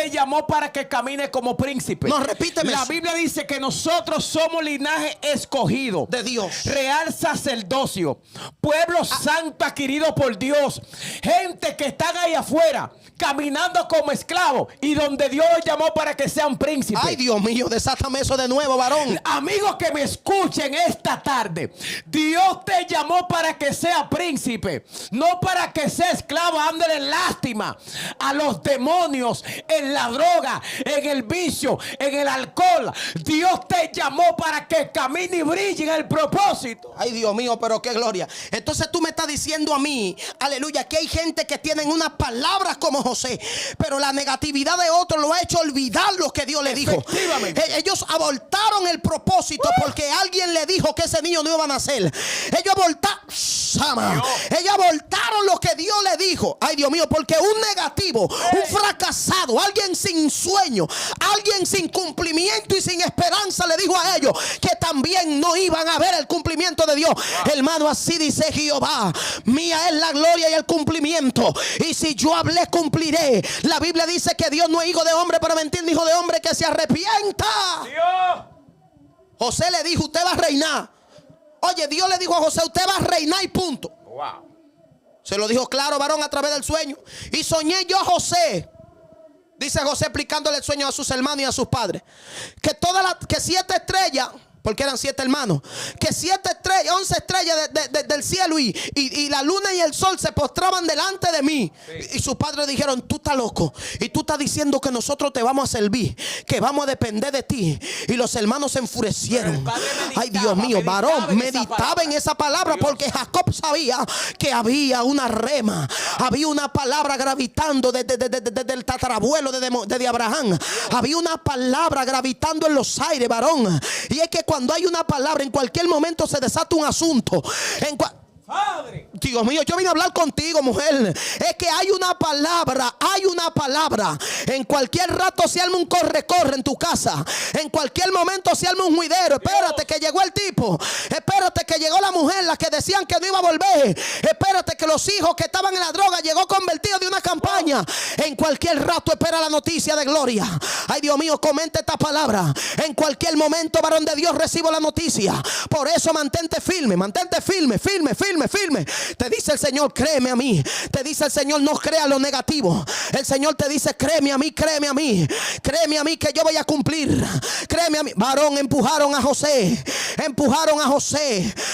te llamó para que camine como príncipe. No, repíteme La eso. Biblia dice que nosotros somos linaje escogido De Dios. real sacerdocio, pueblo santo adquirido por Dios, gente que están ahí afuera caminando como esclavos y donde Dios los llamó para que sean príncipes. Ay, Dios mío, desátame eso de nuevo, varón. Amigos que me escuchen esta tarde, Dios te llamó para que sea príncipe, no para que sea esclavo, dándole lástima a los demonios, en la droga, en el vicio, en el alcohol. Dios te llamó para que camine y brille en el propósito. Ay, Dios mío, pero qué gloria. Entonces tú me estás diciendo a mí, aleluya, que hay gente que tienen unas palabras como José, pero la negatividad de otros lo ha hecho olvidar lo que Dios le dijo. Efectivamente. Ellos abortaron el propósito porque alguien le dijo que ese niño no iba a nacer. Ellos abortaron lo que Dios le dijo. Ay, Dios mío, porque un negativo, un fracasado, alguien sin sueño, alguien sin cumplimiento y sin esperanza le dijo a ellos que también no iban a ver el cumplimiento de Dios. Hermano, así dice Jehová: mía es la gloria y el cumplimiento, y si yo hablé, cumpliré. La Biblia dice que Dios no es hijo de hombre para mentir, ni hijo de hombre que se arrepienta. Dios. José le dijo: usted va a reinar. Oye, Dios le dijo a José: usted va a reinar y punto. Wow. Se lo dijo claro, varón, a través del sueño. Y soñé yo, José. Dice José explicándole el sueño a sus hermanos y a sus padres, que 7 estrellas, porque eran 7 hermanos, que 7 estrellas, 11 estrellas del cielo y la luna y el sol se postraban delante de mí. Sí. Y sus padres dijeron: tú estás loco, y tú estás diciendo que nosotros te vamos a servir, que vamos a depender de ti. Y los hermanos se enfurecieron. Ay, Dios mío, varón, meditaba en esa palabra, porque Jacob sabía que había una rema, había una palabra gravitando desde el tatarabuelo de Abraham. Había una palabra gravitando en los aires, varón. Y es que cuando hay una palabra, en cualquier momento se desata un asunto. Padre. Dios mío, yo vine a hablar contigo, mujer. Es que hay una palabra, en cualquier rato se arma un corre-corre en tu casa. En cualquier momento se arma un juidero. Espérate que llegó el tipo. Espérate que llegó la mujer, la que decían que no iba a volver. Espérate que los hijos que estaban en la droga llegó convertido de una campaña. En cualquier rato espera la noticia de gloria. Ay, Dios mío, comenta esta palabra. En cualquier momento, varón de Dios, recibo la noticia. Por eso mantente firme, firme. Te dice el Señor: créeme a mí. Te dice el Señor: no crea lo negativo. El Señor te dice: créeme a mí que yo voy a cumplir. Créeme a mí. Varón, empujaron a José,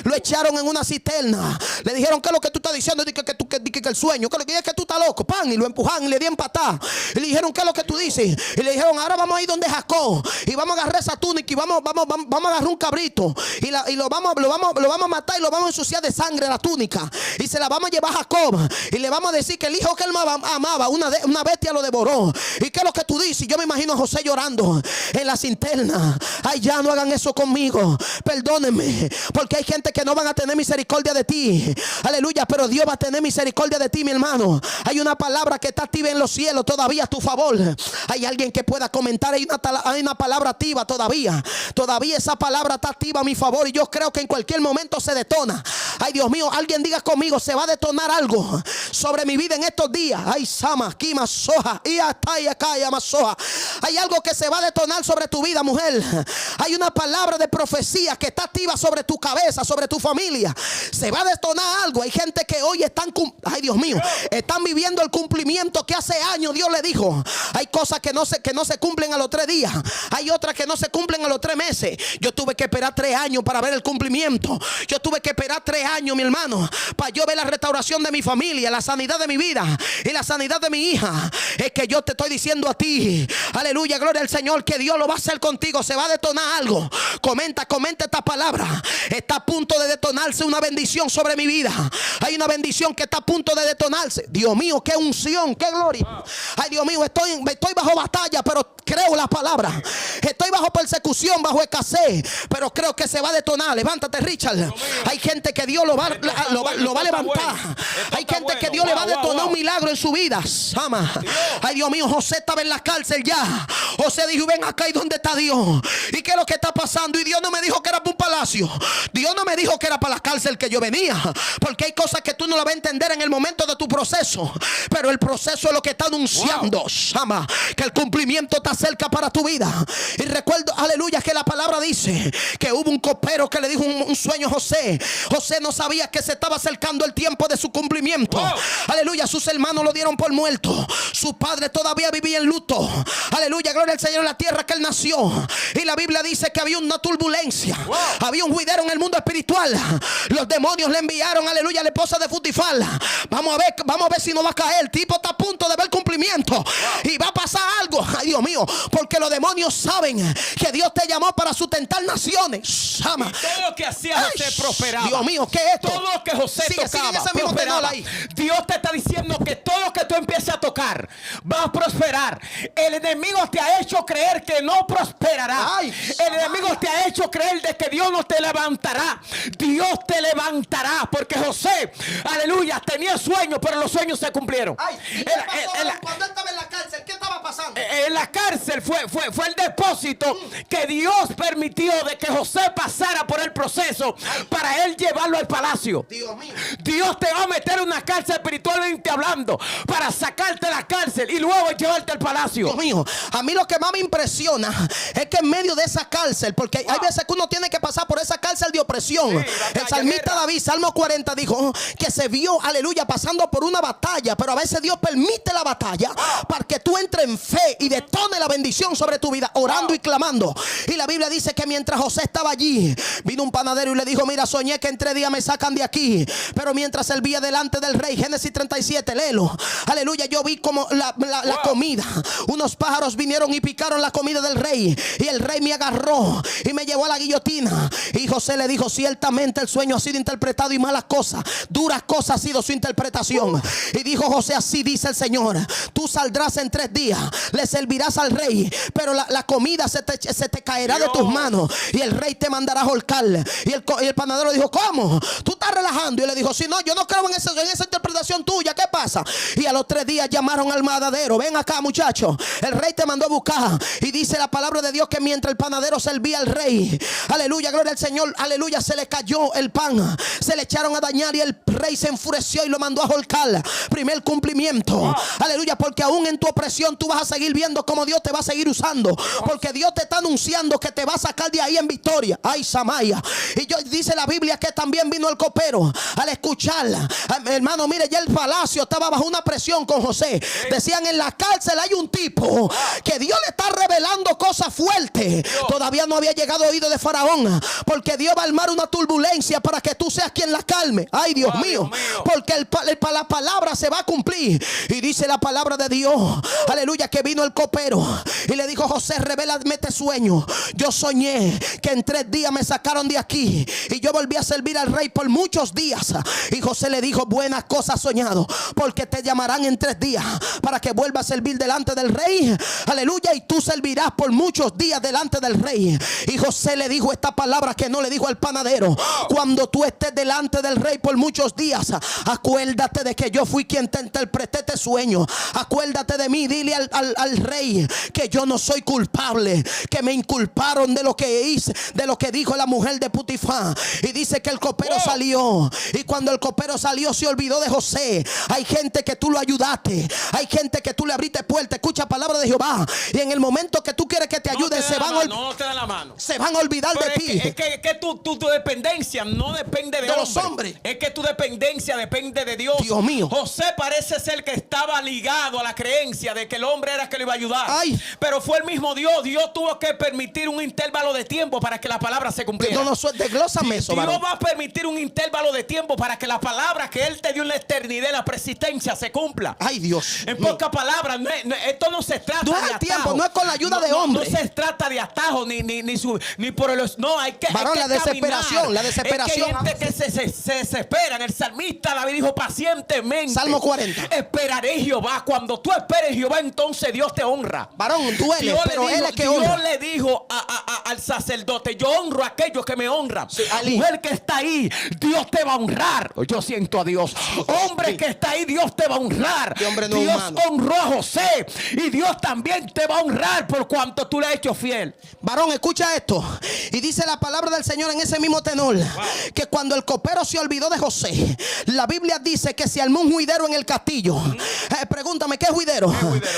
lo echaron en una cisterna. Le dijeron: ¿qué es lo que tú estás diciendo? Dice que el sueño, que lo que es que tú estás loco, pan. Y lo empujaron y le dieron patada. Y le dijeron: ¿qué es lo que tú dices? Y le dijeron: ahora vamos a ir donde Jacob y vamos a agarrar esa túnica y vamos a agarrar un cabrito y lo vamos a matar y lo vamos a ensuciar de sangre la túnica, y se la vamos a llevar a Jacob y le vamos a decir que el hijo que él amaba, una bestia lo devoró. ¿Y qué es lo que tú dices? Yo me imagino a José llorando en la cisterna. Ay, ya no hagan eso conmigo, perdónenme, porque hay gente que no van a tener misericordia de ti. Aleluya, pero Dios va a tener misericordia de ti, mi hermano. Hay una palabra que está activa en los cielos todavía a tu favor. Hay alguien que pueda comentar: hay una palabra activa todavía esa palabra está activa a mi favor, y yo creo que en cualquier momento se detona. Ay, Dios mío, alguien diga conmigo: se va a detonar algo sobre mi vida en estos días. Ay, Sama, Kima, Soja, y Ataya, Kaya, Masoja. Hay algo que se va a detonar sobre tu vida, mujer. Hay una palabra de profecía que está activa sobre tu cabeza, sobre tu familia. Se va a detonar algo. Hay gente que hoy están, ay, Dios mío, están viviendo el cumplimiento que hace años Dios le dijo. Hay cosas que no se cumplen a los 3 días. Hay otras que no se cumplen a los 3 meses. Yo tuve que esperar 3 años para ver el cumplimiento. Yo tuve que esperar 3 años, mi hermano, para yo ver la restauración de mi familia, la sanidad de mi vida y la sanidad de mi hija. Es que yo te estoy diciendo a ti, aleluya, gloria al Señor, que Dios lo va a hacer contigo. Se va a detonar algo. Comenta esta palabra. Está a punto de detonarse una bendición sobre mi vida. Hay una bendición que está a punto de detonarse. Dios mío, qué unción, qué gloria. Ay, Dios mío, estoy bajo batalla, pero creo la palabra. Estoy bajo persecución, bajo escasez, pero creo que se va a detonar. Levántate, Richard. Hay gente que Dios lo va a levantar. Hay gente que Dios le va a detonar un milagro en su vida. Sama. Ay, Dios mío, José estaba en la cárcel ya. José dijo, ven acá, ¿y dónde está Dios? ¿Y qué es lo que está pasando? Y Dios no me dijo que era para un palacio. Dios no me dijo que era para la cárcel que yo venía. Porque hay cosas que tú no las vas a entender en el momento de tu proceso. Pero el proceso es lo que está anunciando, Shama, que el cumplimiento está cerca para tu vida. Y recuerdo, aleluya, que la palabra dice que hubo un copero que le dijo un sueño a José. José no sabía que se estaba acercando el tiempo de su cumplimiento. Aleluya, sus hermanos lo dieron por muerto. Su padre todavía vivía en luto. Aleluya, gloria al Señor, en la tierra que él nació. Y la Biblia dice que había una turbulencia. Había un juidero en el mundo espiritual. Los demonios le enviaron, aleluya, a la esposa de Futifal. Vamos a ver si no va a caer. El tipo está a punto de ver cumplimiento. Y va a pasar algo. Ay, Dios mío, porque los demonios saben que Dios te llamó para sustentar naciones. Shama. Y todo lo que hacía José prosperaba. Dios mío, ¿qué es esto? Todo lo que José tocaba ese mismo prosperaba. ahí. Dios te está diciendo que todo lo que tú empieces a tocar va a prosperar. El enemigo te ha hecho creer que no prosperará. Ay, el enemigo te ha hecho creer de que Dios no te levantará. Dios te levantará, porque José, aleluya, tenía sueños, pero los sueños se cumplieron. Ay, ¿y qué pasó cuando él estaba en la cárcel? ¿Qué estaba pasando? En la cárcel fue el depósito que Dios permitió de que José pasara por el proceso para él llevarlo al palacio. Dios mío. Dios te va a meter en una cárcel espiritualmente hablando para sacarte de la cárcel y luego llevarte al palacio. Dios mío, a mí lo que más me impresiona es que en medio de esa cárcel, porque hay veces que uno tiene que pasar por esa cárcel de opresión. El salmista David, Salmo 40, dijo que se vio, aleluya, pasando por una batalla, pero a veces Dios permite la batalla para que tú entres en fe y detone la bendición sobre tu vida, orando y clamando. Y la Biblia dice que mientras José estaba allí, vino un panadero y le dijo, mira, soñé que en 3 días me sacan de aquí. Pero mientras servía delante del rey, Génesis 37, léelo, aleluya, yo vi como la comida, unos pájaros vinieron y picaron la comida del rey, y el rey me agarró y me llevó a la guillotina. Y José le dijo, ciertamente el sueño ha sido interpretado y malas cosas, duras cosas ha sido su interpretación. Y dijo José, así dice el Señor, tú saldrás en 3 días, le servirás al rey, pero la comida se te caerá de tus manos y el rey te mandará a ahorcar. Y el panadero dijo, ¿cómo? ¿Tú estás relajando? Y le dijo, si no, yo no creo en esa interpretación tuya, ¿qué pasa? Y a los 3 días llamaron al panadero, ven acá, muchacho, el rey te mandó a buscar. Y dice la palabra de Dios que mientras el panadero servía al rey, aleluya, gloria al Señor, aleluya, se le cayó el pan, se le echaron a dañar y el rey se enfureció y lo mandó a ahorcar. Primer cumplimiento, aleluya, porque aún en tu opresión tú vas a seguir viendo cómo Dios te va a seguir usando, porque Dios te está anunciando que te va a sacar de ahí en victoria. Ay, Samaya. Y dice la Biblia que también vino el copero al escucharla. Hermano, mire, ya el palacio estaba bajo una presión con José. Decían, en la cárcel hay un tipo que Dios le está revelando cosas fuertes. Todavía no había llegado oído de Faraón, porque Dios va a armar una turbulencia para que tú seas quien la calme. Ay, Dios mío, porque la palabra se va a cumplir. Y dice la palabra de Dios, aleluya, que vino el copero y le dijo, José, revélame este sueño. Yo soñé que en 3 días me sacaron de aquí y yo volví a servir al rey por muchos días. Y José le dijo, buenas cosas has soñado, porque te llamarán en 3 días para que vuelvas a servir delante del rey. Aleluya, y tú servirás por muchos días delante del rey. Y José le dijo esta palabra que no le dijo al panadero: cuando tú estés delante del rey por muchos días, acuérdate de que yo fui quien te interpreté este sueño. Acuérdate de mí, dile al rey que yo no soy culpable, que me inculparon de lo que hice, de lo que dijo la mujer de Putifar. Y dice que el copero salió, y cuando el copero salió se olvidó de José. Hay gente que tú lo ayudaste, hay gente que tú le abriste puerta. Escucha palabra de Jehová, y en el momento que tú quieres que te ayuden, se van a olvidar de ti. Es que tu dependencia no depende de los hombres. Es que tu dependencia depende de Dios. Dios mío. José parece ser que estaba ligado a la creencia de que el hombre era que lo iba a ayudar. Ay. Pero fue el mismo Dios. Dios tuvo que permitir un intervalo de tiempo para que la palabra se cumpliera. Desglósame eso, Dios varón. va a permitir un intervalo de tiempo para que la palabra que Él te dio en la eternidad, en la persistencia, se cumpla. Ay, Dios. En pocas palabras, esto no se trata no de es atajo. tiempo, no es con la ayuda de hombres. No se trata de atajo ni por el... No, hay que varón, hay que la desesperación. Es que hay gente que se desesperan. El salmista David dijo pacientemente. Salmo 40. Esperaré Jehová. Cuando tú esperes Jehová, entonces Dios te honra. Varón, duele, pero Él es que honra. Dios le dijo a al sacerdote, yo honro a aquellos que me honran. Sí, Ali. Mujer que está ahí, Dios te va a honrar. Yo siento a Dios. Hombre Sí. que está ahí, Dios te va a honrar. Este hombre no es Dios humano. honró a José y Dios también te va a honrar por cuanto tú le has hecho fiel. Varón, escucha esto. Y dice la palabra del Señor en ese mismo tenor, que cuando el copero se olvidó de José, la Biblia dice que se armó un juidero en el castillo. Pregúntame, ¿qué juidero?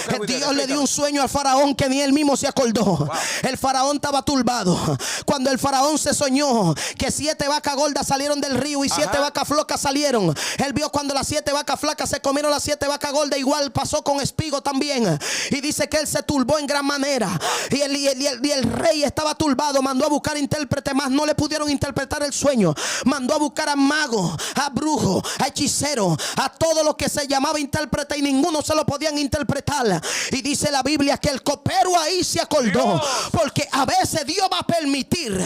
¿Qué juidero? Dios le dio un sueño al faraón que ni él mismo se acordó. El faraón estaba turbado. Cuando el faraón se soñó que 7 vacas gordas salieron del río y 7 vacas flacas salieron, él vio cuando las 7 vacas flacas se comieron las 7 vacas gordas. Igual pasó con Espigo también. Y dice que él se turbó en gran manera. Y el rey estaba turbado. Mandó a buscar intérprete, más no le pudieron interpretar el sueño. Mandó a buscar a magos, a brujos, a hechiceros, a todos los que se llamaba intérprete, y ninguno se lo podían interpretar. Y dice la Biblia que el copero ahí se acordó. Porque a veces Dios va a permitir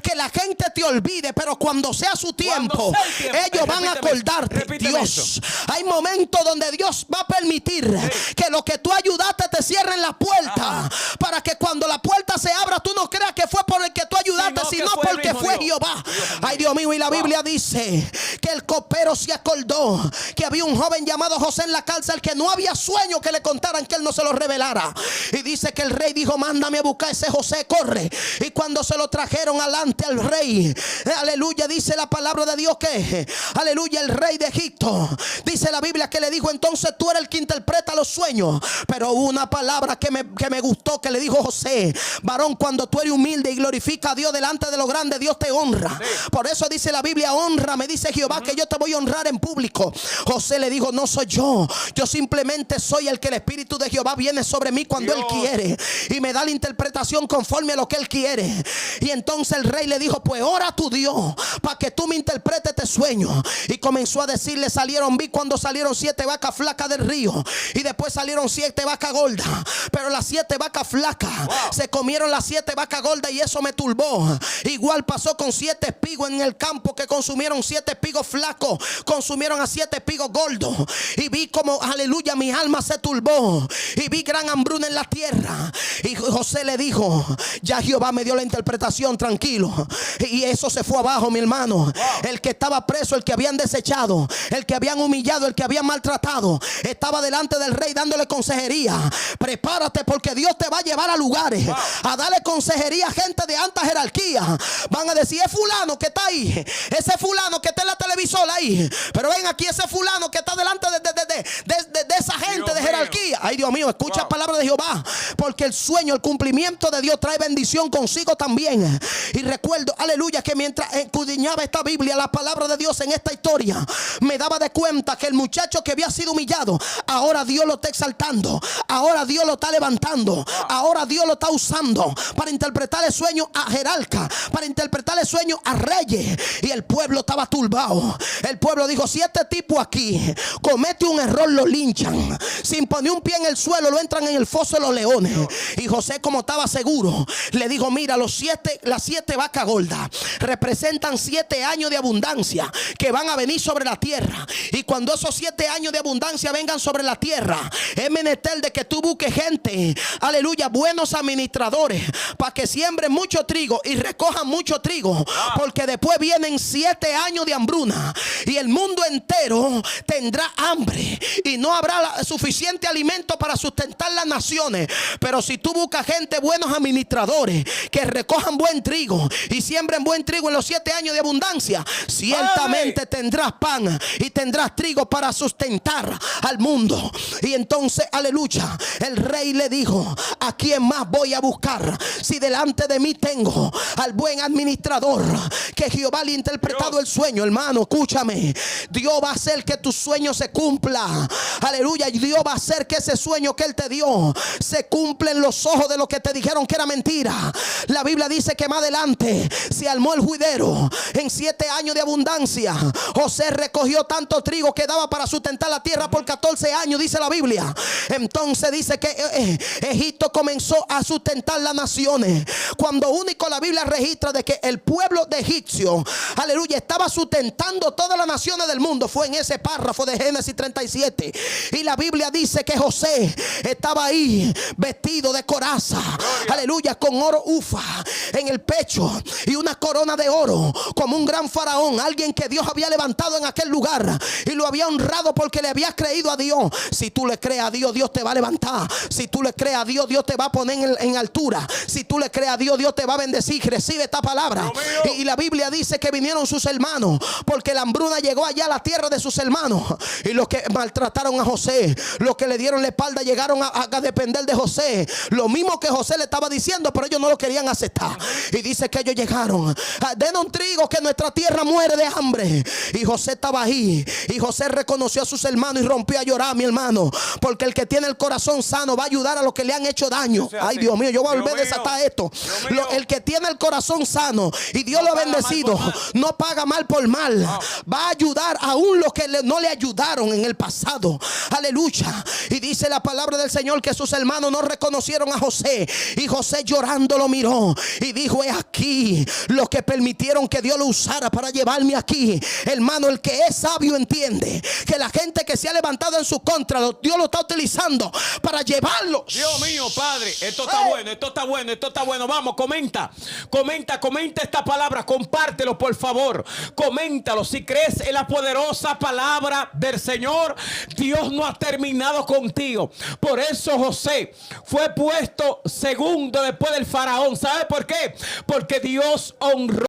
que la gente te olvide, pero cuando sea su tiempo, ellos van a acordarte. Dios, hay momentos donde Dios va a permitir que lo que tú ayudaste te cierren la puerta, para que cuando la puerta se abra tú no creas que fue por el que tú ayudaste, sino porque fue Jehová. Ay, Dios mío. Y la Biblia dice que el copero se acordó que había un joven llamado José en la cárcel, que no había sueño que le contaran, que él no se lo revelara. Y dice que el rey dijo: mándame a buscar ese José, corre. Y cuando se lo trajeron alante al rey, aleluya, dice la palabra de Dios que, aleluya, el rey de Egipto, dice la Biblia que le dijo: entonces tú eres el que interpreta los sueños. Pero hubo una palabra que me gustó, que le dijo José: varón, cuando tú eres humilde y glorifica a Dios delante de lo grande, Dios te honra. Por eso dice la Biblia: honra, me dice Jehová, que yo te voy a honrar en público. José le dijo: no soy yo simplemente soy el que el Espíritu de Jehová viene sobre mí cuando Él quiere, y me da la interpretación conforme a lo que Él quiere. Y entonces el rey le dijo: pues ora a tu Dios para que tú me interpretes este sueño. Y comenzó a decirle: vi cuando salieron 7 vacas flacas del río, y después salieron 7 vacas gordas, pero las 7 vacas flacas se comieron las 7 vacas gordas, y eso me turbó. Igual pasó con 7 espigos en el campo, que consumieron 7 espigos flacos, consumieron a 7 espigos gordos. Y vi como, aleluya, mi alma se turbó, y vi gran hambruna en la tierra. Y José le dijo: ya Jehová me dio la interpretación, tranquilo. Y eso se fue abajo, mi hermano. El que estaba preso, el que habían desechado, el que habían humillado, el que habían maltratado, estaba delante del rey dándole consejería. Prepárate, porque Dios te va a llevar a lugares a darle consejería a gente de alta jerarquía. Van a decir: es fulano que está ahí, ese fulano que está en la televisora ahí, pero ven aquí, ese fulano que está delante de esa gente de jerarquía. Ay, Dios mío, escucha palabra de Jehová, porque el sueño, el cumplimiento de Dios trae bendición consigo también. Y recuerdo, aleluya, que mientras escudriñaba esta Biblia, la palabra de Dios en esta historia, me daba de cuenta que el muchacho que había sido humillado, ahora Dios lo está exaltando, ahora Dios lo está levantando, ahora Dios lo está usando para interpretar el sueño a jerarca, para interpretar el sueño a reyes. Y el pueblo estaba turbado. El pueblo dijo: si este tipo aquí comete un error, lo linchan. Sin poner un pie en el suelo, lo entran en el foso de los leones. Y José, como estaba seguro, le dijo: mira, las 7 vacas gordas representan 7 años de abundancia que van a venir sobre la tierra. Y cuando esos 7 años de abundancia vengan sobre la tierra, es menester de que tú busques gente, aleluya, buenos administradores, para que siembren mucho trigo y recojan mucho trigo, porque después vienen 7 años de hambruna, y el mundo entero tendrá hambre, y no habrá suficiente alimento para sustentar las naciones. Pero si tú buscas gente, buenos administradores, que recojan buen trigo y siembren buen trigo en los 7 años de abundancia, ciertamente tendrás pan y tendrás trigo para sustentar al mundo. Y entonces, aleluya, el rey le dijo: ¿a quién más voy a buscar si delante de mí tengo al buen administrador que Jehová le ha interpretado el sueño? Hermano, escúchame, Dios va a hacer que tu sueño se cumpla. Aleluya, y Dios va a hacer que ese sueño que Él te dio se cumpla en los ojos de los que te dijeron que era mentira. La Biblia dice que más adelante se armó el juidero en 7 años de abundancia. José recogió tanto trigo que daba para sustentar la tierra por 14 años, dice la Biblia. Entonces dice que Egipto comenzó a sustentar las naciones. Cuando único la Biblia registra registra de que el pueblo de egipcio, aleluya, estaba sustentando todas las naciones del mundo, fue en ese párrafo de Génesis 37. Y la Biblia dice que José estaba ahí vestido de coraza, aleluya, con oro ufa en el pecho y una corona de oro, como un gran faraón, alguien que Dios había levantado en aquel lugar y lo había honrado porque le había creído a Dios. Si tú le crees a Dios, Dios te va a levantar. Si tú le crees a Dios, Dios te va a poner en altura. Si tú le crees a Dios, Dios te va a bendecir. Recibe esta palabra. Y la Biblia dice que vinieron sus hermanos, porque la hambruna llegó allá a la tierra de sus hermanos, y los que maltrataron a José, los que le dieron la espalda, llegaron a depender de José, lo mismo que José le estaba diciendo, pero ellos no lo querían aceptar. Y dice que ellos llegaron: denos trigo, que nuestra tierra muere de hambre. Y José estaba ahí, y José reconoció a sus hermanos y rompió a llorar, mi hermano, porque el que tiene el corazón sano va a ayudar a los que le han hecho daño. Ay, Dios mío, yo voy a volver a desatar esto. El que tiene el corazón sano y Dios lo ha bendecido, no paga mal por mal, va a ayudar aún los que no le ayudaron en el pasado. Aleluya. Y dice la palabra del Señor que sus hermanos no reconocieron a José, y José llorando lo miró y dijo: he aquí los que permitieron que Dios lo usara para llevarme aquí. Hermano, el que es sabio entiende que la gente que se ha levantado en su contra, Dios lo está utilizando para llevarlos. Dios mío, Padre, esto está bueno, esto está bueno, esto está bueno. Vamos, comenta esta palabra, compártelo, por favor. Coméntalo. Si crees en la poderosa palabra del Señor, Dios no ha terminado contigo. Por eso José fue puesto segundo después del faraón. ¿Sabe por qué? Porque Dios honró